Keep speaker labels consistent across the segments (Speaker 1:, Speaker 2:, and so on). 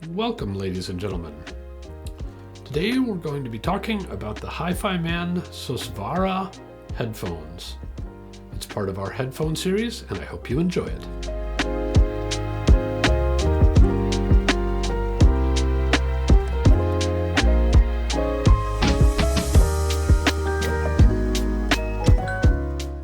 Speaker 1: Welcome, ladies and gentlemen. Today we're going to be talking about the HiFiMAN Susvara headphones. It's part of our headphone series, and I hope you enjoy it.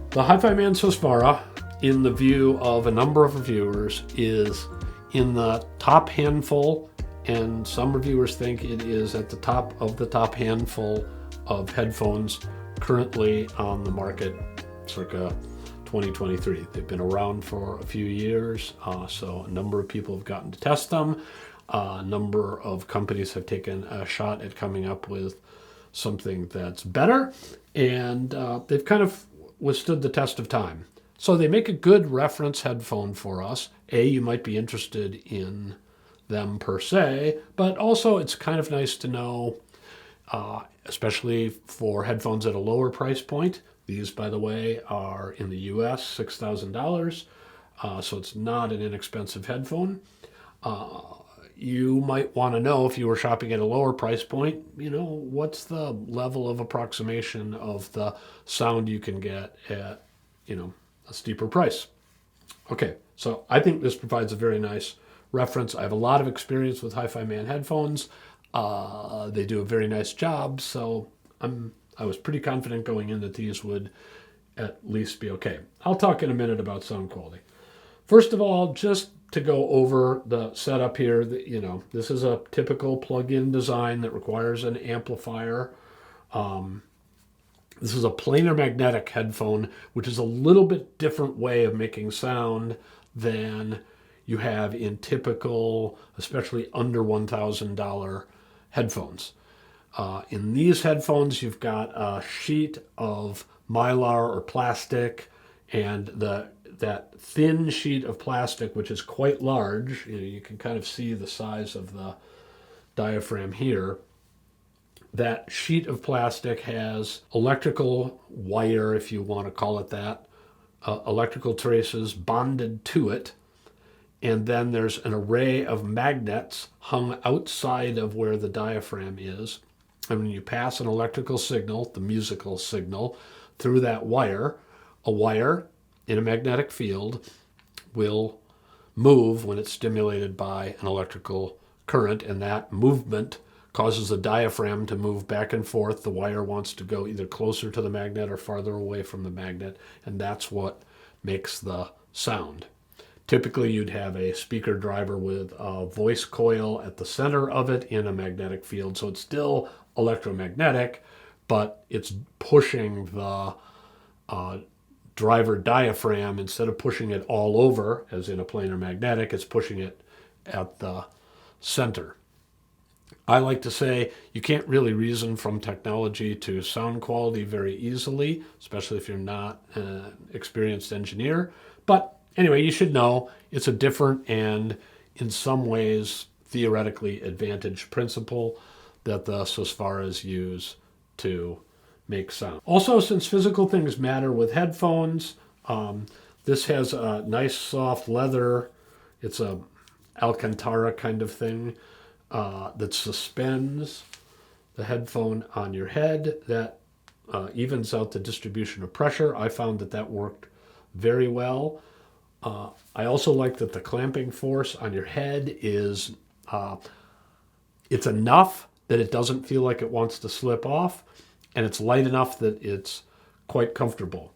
Speaker 1: The HiFiMAN Susvara, in the view of a number of reviewers, is in the top handful, and some reviewers think it is at the top of the top handful of headphones currently on the market, circa 2023. They've been around for a few years, so a number of people have gotten to test them. A number of companies have taken a shot at coming up with something that's better, and they've kind of withstood the test of time. So they make a good reference headphone for us. You might be interested in them per se, but also it's kind of nice to know, especially for headphones at a lower price point. These, by the way, are in the US, $6,000, so it's not an inexpensive headphone. You might want to know, if you were shopping at a lower price point, what's the level of approximation of the sound you can get at, a steeper price. Okay, so I think this provides a very nice reference. I have a lot of experience with HiFiMAN headphones. They do a very nice job, so I was pretty confident going in that these would at least be okay. I'll talk in a minute about sound quality. First of all, just to go over the setup here, this is a typical plug-in design that requires an amplifier. This is a planar magnetic headphone, which is a little bit different way of making sound than you have in typical, especially under $1,000 headphones. In these headphones, you've got a sheet of mylar or plastic, and that thin sheet of plastic, which is quite large, you can kind of see the size of the diaphragm here. That sheet of plastic has electrical wire, if you want to call it that, electrical traces bonded to it, and then there's an array of magnets hung outside of where the diaphragm is. And when you pass an electrical signal, the musical signal, through that wire, a wire in a magnetic field will move when it's stimulated by an electrical current, and that movement causes the diaphragm to move back and forth. The wire wants to go either closer to the magnet or farther away from the magnet, and that's what makes the sound. Typically, you'd have a speaker driver with a voice coil at the center of it in a magnetic field, so it's still electromagnetic, but it's pushing the driver diaphragm. Instead of pushing it all over, as in a planar magnetic, it's pushing it at the center. I like to say you can't really reason from technology to sound quality very easily, especially if you're not an experienced engineer. But anyway, you should know it's a different and in some ways theoretically advantaged principle that the Susvaras use to make sound. Also, since physical things matter with headphones, this has a nice soft leather. It's a Alcantara kind of thing that suspends the headphone on your head. That evens out the distribution of pressure. I found that worked very well. I also like that the clamping force on your head is, it's enough that it doesn't feel like it wants to slip off, and it's light enough that it's quite comfortable.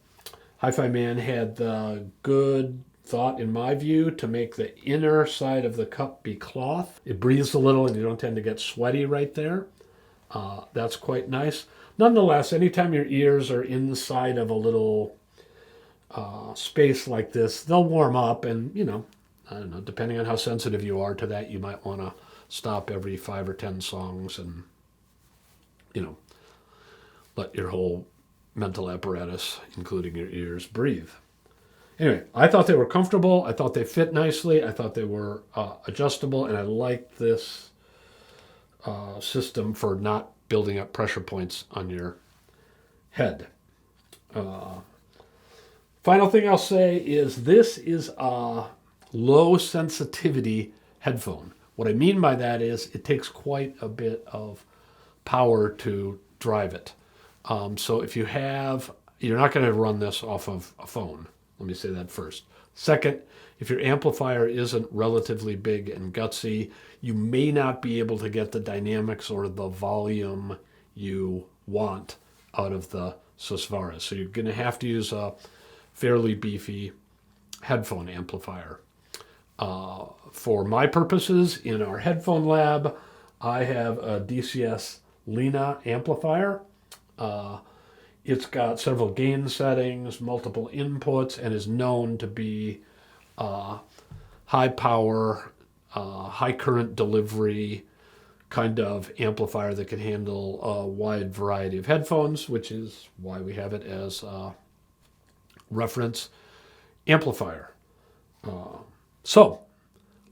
Speaker 1: HiFiMAN had the good thought, in my view, to make the inner side of the cup be cloth. It breathes a little and you don't tend to get sweaty right there. That's quite nice. Nonetheless, anytime your ears are inside of a little space like this, they'll warm up, and I don't know, depending on how sensitive you are to that, you might want to stop every 5 or 10 songs and let your whole mental apparatus, including your ears, breathe. Anyway, I thought they were comfortable. I thought they fit nicely. I thought they were adjustable, and I liked this system for not building up pressure points on your head. Final thing I'll say is this is a low sensitivity headphone, What I mean by that is it takes quite a bit of power to drive it. So if you have, you're not going to run this off of a phone. Let me say that first. Second, if your amplifier isn't relatively big and gutsy, you may not be able to get the dynamics or the volume you want out of the Susvara. So you're going to have to use a fairly beefy headphone amplifier. For my purposes, in our headphone lab, I have a DCS Lena amplifier. It's got several gain settings, multiple inputs, and is known to be high power, high current delivery kind of amplifier that can handle a wide variety of headphones, which is why we have it as a reference amplifier. So,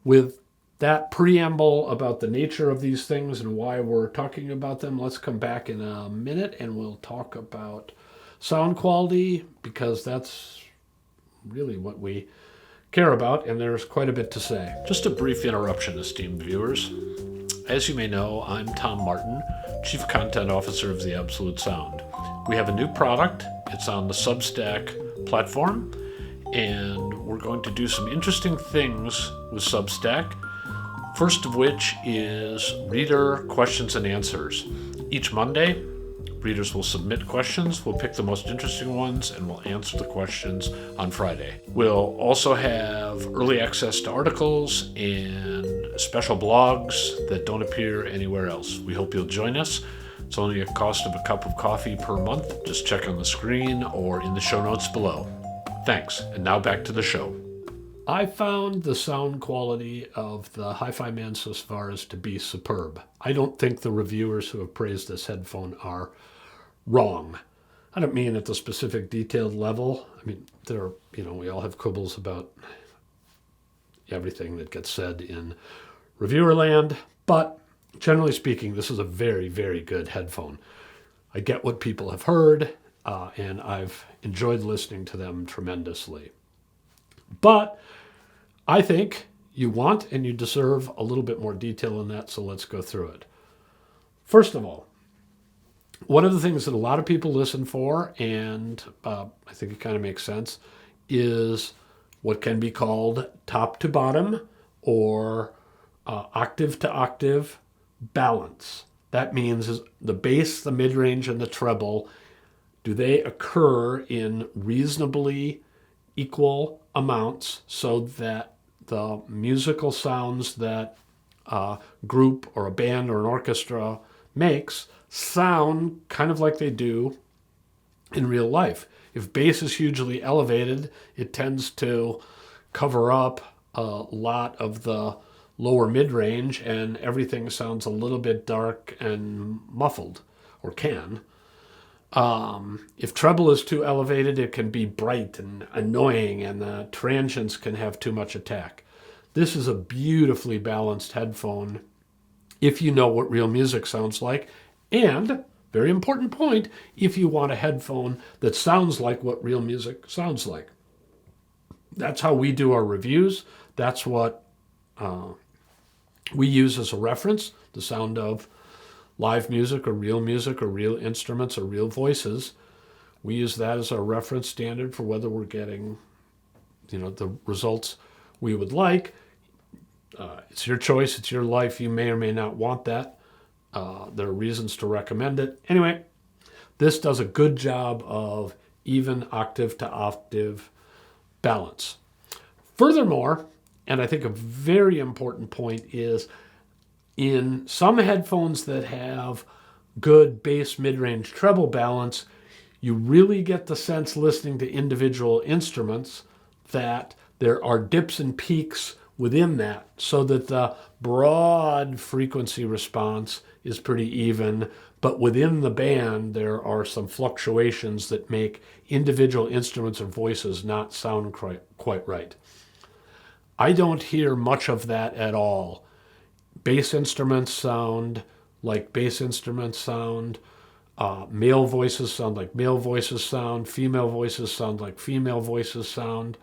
Speaker 1: with that preamble about the nature of these things and why we're talking about them, let's come back in a minute and we'll talk about sound quality, because that's really what we care about, and there's quite a bit to say. Just a brief interruption, esteemed viewers. As you may know, I'm Tom Martin, Chief Content Officer of The Absolute Sound. We have a new product. It's on the Substack platform, and we're going to do some interesting things with Substack. First of which is reader questions and answers. Each Monday, readers will submit questions. We'll pick the most interesting ones and we'll answer the questions on Friday. We'll also have early access to articles and special blogs that don't appear anywhere else. We hope you'll join us. It's only a cost of a cup of coffee per month. Just check on the screen or in the show notes below. Thanks, and now back to the show. I found the sound quality of the HiFiMAN Susvaras to be superb. I don't think the reviewers who have praised this headphone are wrong. I don't mean at the specific detailed level. I mean, we all have quibbles about everything that gets said in reviewer land, but generally speaking, this is a very, very good headphone. I get what people have heard, and I've enjoyed listening to them tremendously. But I think you want and you deserve a little bit more detail in that, so let's go through it. First of all, one of the things that a lot of people listen for, and I think it kind of makes sense, is what can be called top to bottom or octave to octave balance. That means is the bass, the mid-range, and the treble, do they occur in reasonably equal amounts so that the musical sounds that a group or a band or an orchestra makes sound kind of like they do in real life. If bass is hugely elevated, it tends to cover up a lot of the lower mid-range and everything sounds a little bit dark and muffled, or can. If treble is too elevated, it can be bright and annoying, and the transients can have too much attack. This is a beautifully balanced headphone if you know what real music sounds like, and, very important point, if you want a headphone that sounds like what real music sounds like. That's how we do our reviews. That's what we use as a reference, the sound of live music or real instruments or real voices. We use that as our reference standard for whether we're getting, the results we would like. It's your choice. It's your life. You may or may not want that. There are reasons to recommend it. Anyway, this does a good job of even octave to octave balance. Furthermore, and I think a very important point is, in some headphones that have good bass, mid-range, treble balance, you really get the sense listening to individual instruments that there are dips and peaks within that, so that the broad frequency response is pretty even, but within the band there are some fluctuations that make individual instruments or voices not sound quite right. I don't hear much of that at all. Bass instruments sound like bass instruments sound. Male voices sound like male voices sound. Female voices sound like female voices sound.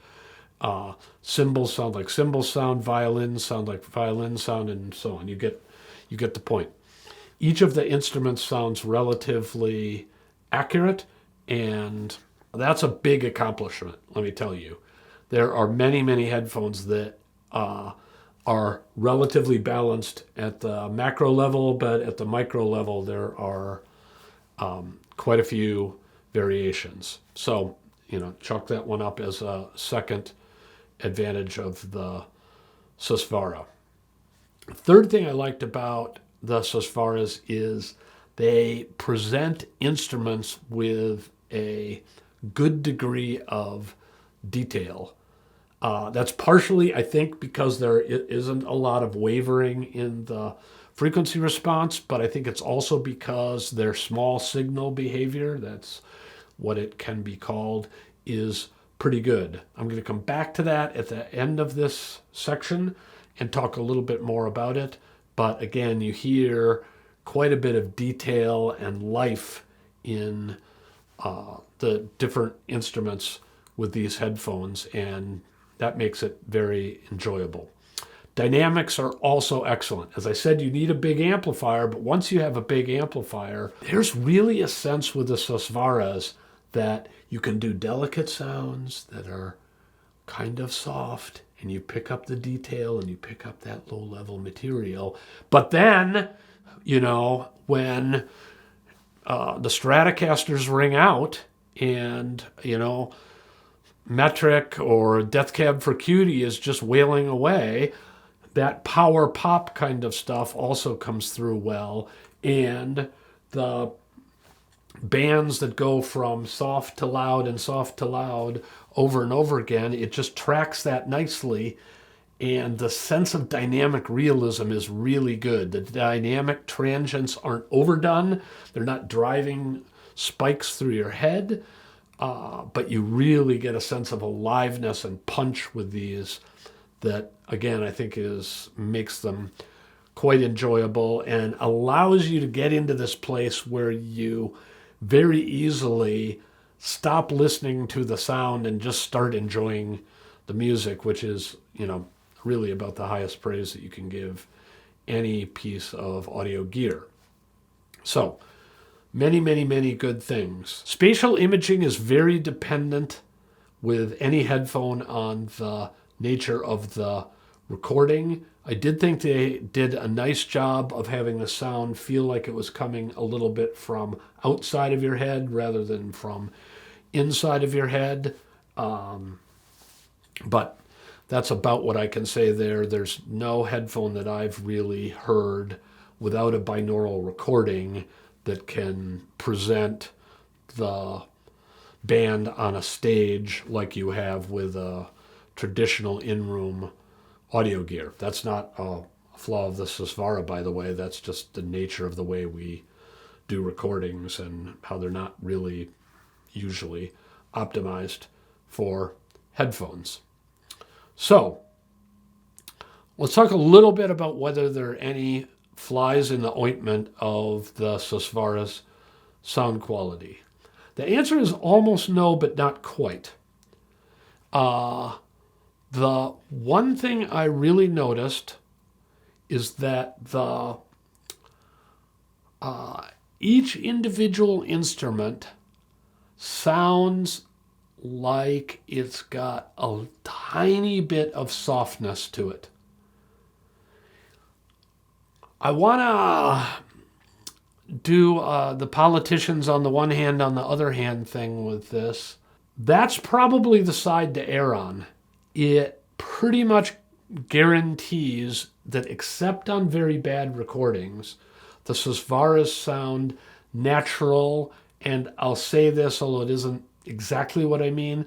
Speaker 1: Cymbals sound like cymbal sound, violins sound like violin sound, and so on. You get the point. Each of the instruments sounds relatively accurate, and that's a big accomplishment, let me tell you. There are many, many headphones that are relatively balanced at the macro level, but at the micro level, there are quite a few variations. So, chalk that one up as a second advantage of the Susvara. The third thing I liked about the Susvaras is they present instruments with a good degree of detail. That's partially, I think, because there isn't a lot of wavering in the frequency response, but I think it's also because their small signal behavior, that's what it can be called, is pretty good. I'm going to come back to that at the end of this section and talk a little bit more about it. But again, you hear quite a bit of detail and life in the different instruments with these headphones, and that makes it very enjoyable. Dynamics are also excellent. As I said, you need a big amplifier, but once you have a big amplifier, there's really a sense with the Susvaras that you can do delicate sounds that are kind of soft, and you pick up the detail and you pick up that low-level material. But then, when the Stratocasters ring out and, Metric or Death Cab for Cutie is just wailing away, that power pop kind of stuff also comes through well. And the bands that go from soft to loud and soft to loud over and over again, it just tracks that nicely. And the sense of dynamic realism is really good. The dynamic transients aren't overdone. They're not driving spikes through your head. But you really get a sense of aliveness and punch with these that, again, I think makes them quite enjoyable and allows you to get into this place where you very easily stop listening to the sound and just start enjoying the music, which is, really about the highest praise that you can give any piece of audio gear. So, many, many, many good things. Spatial imaging is very dependent with any headphone on the nature of the recording. I did think they did a nice job of having the sound feel like it was coming a little bit from outside of your head rather than from inside of your head. But that's about what I can say there. There's no headphone that I've really heard without a binaural recording that can present the band on a stage like you have with a traditional in-room audio gear. That's not a flaw of the Susvara, by the way. That's just the nature of the way we do recordings and how they're not really usually optimized for headphones. So, let's talk a little bit about whether there are any flies in the ointment of the Susvara's sound quality. The answer is almost no, but not quite. The one thing I really noticed is that each individual instrument sounds like it's got a tiny bit of softness to it. I want to do the politicians on the one hand, on the other hand thing with this. That's probably the side to err on. It pretty much guarantees that, except on very bad recordings, the Susvaras sound natural, and I'll say this, although it isn't exactly what I mean,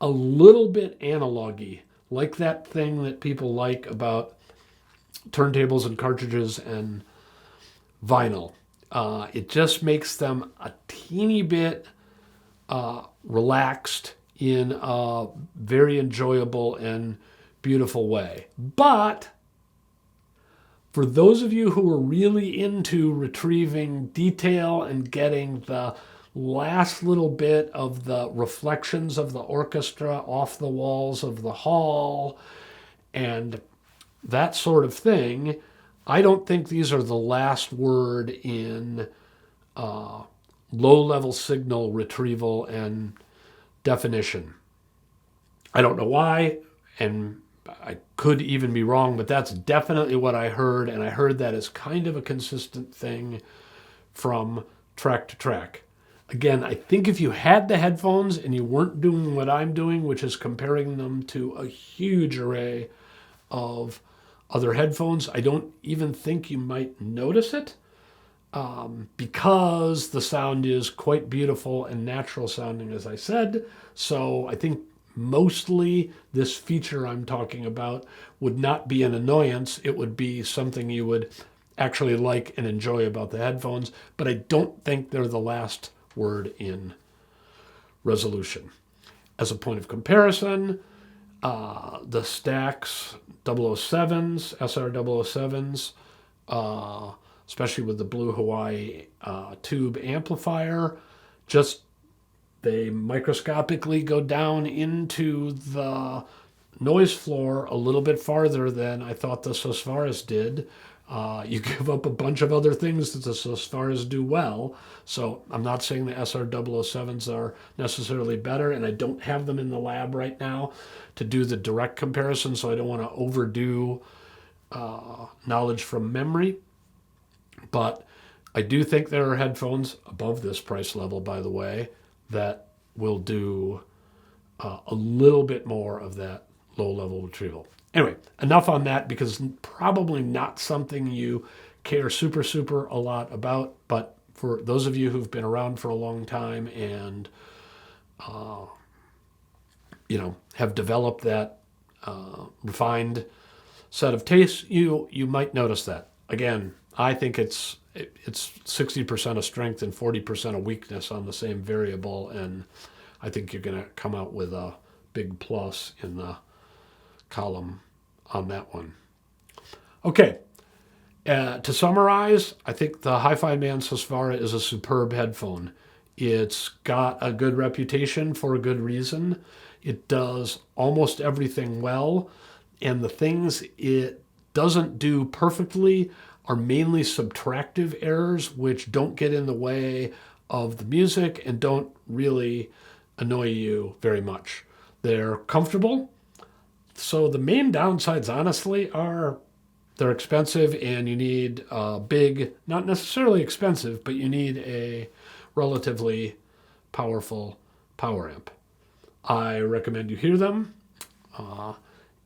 Speaker 1: a little bit analog-y, like that thing that people like about turntables and cartridges and vinyl. It just makes them a teeny bit relaxed in a very enjoyable and beautiful way. But for those of you who are really into retrieving detail and getting the last little bit of the reflections of the orchestra off the walls of the hall and that sort of thing. I don't think these are the last word in low-level signal retrieval and definition. I don't know why, and I could even be wrong, but that's definitely what I heard, and I heard that as kind of a consistent thing from track to track. Again, I think if you had the headphones and you weren't doing what I'm doing, which is comparing them to a huge array of other headphones, I don't even think you might notice it because the sound is quite beautiful and natural sounding, as I said. So I think mostly this feature I'm talking about would not be an annoyance. It would be something you would actually like and enjoy about the headphones, but I don't think they're the last word in resolution. As a point of comparison, the Stax 007s, SR007s, especially with the Blue Hawaii tube amplifier, just they microscopically go down into the noise floor a little bit farther than I thought the Susvaras did. You give up a bunch of other things that the Susvaras do well. So I'm not saying the SR007s are necessarily better, and I don't have them in the lab right now to do the direct comparison, so I don't want to overdo knowledge from memory. But I do think there are headphones above this price level, by the way, that will do a little bit more of that low-level retrieval. Anyway, enough on that because probably not something you care super a lot about, but for those of you who've been around for a long time and have developed that refined set of tastes, you might notice that. Again, I think it's 60% of strength and 40% of weakness on the same variable, and I think you're going to come out with a big plus in the column on that one. Okay, to summarize, I think the HiFiMAN Susvara is a superb headphone. It's got a good reputation for a good reason. It does almost everything well, and the things it doesn't do perfectly are mainly subtractive errors, which don't get in the way of the music and don't really annoy you very much. They're comfortable. So the main downsides, honestly, are they're expensive and you need a big, not necessarily expensive, but you need a relatively powerful power amp. I recommend you hear them,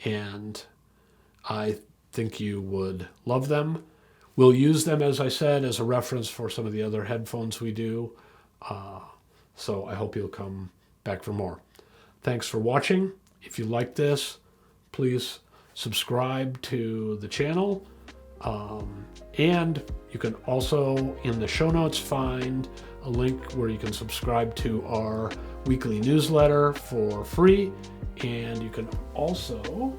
Speaker 1: and I think you would love them. We'll use them, as I said, as a reference for some of the other headphones we do. So I hope you'll come back for more. Thanks for watching. If you like this, please subscribe to the channel. And you can also, in the show notes, find a link where you can subscribe to our weekly newsletter for free. And you can also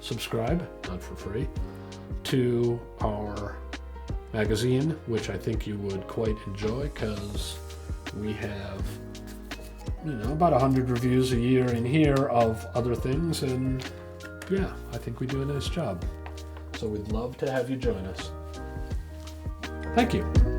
Speaker 1: subscribe, not for free, to our magazine, which I think you would quite enjoy because we have about 100 reviews a year in here of other things, and yeah, I think we do a nice job. So we'd love to have you join us. Thank you.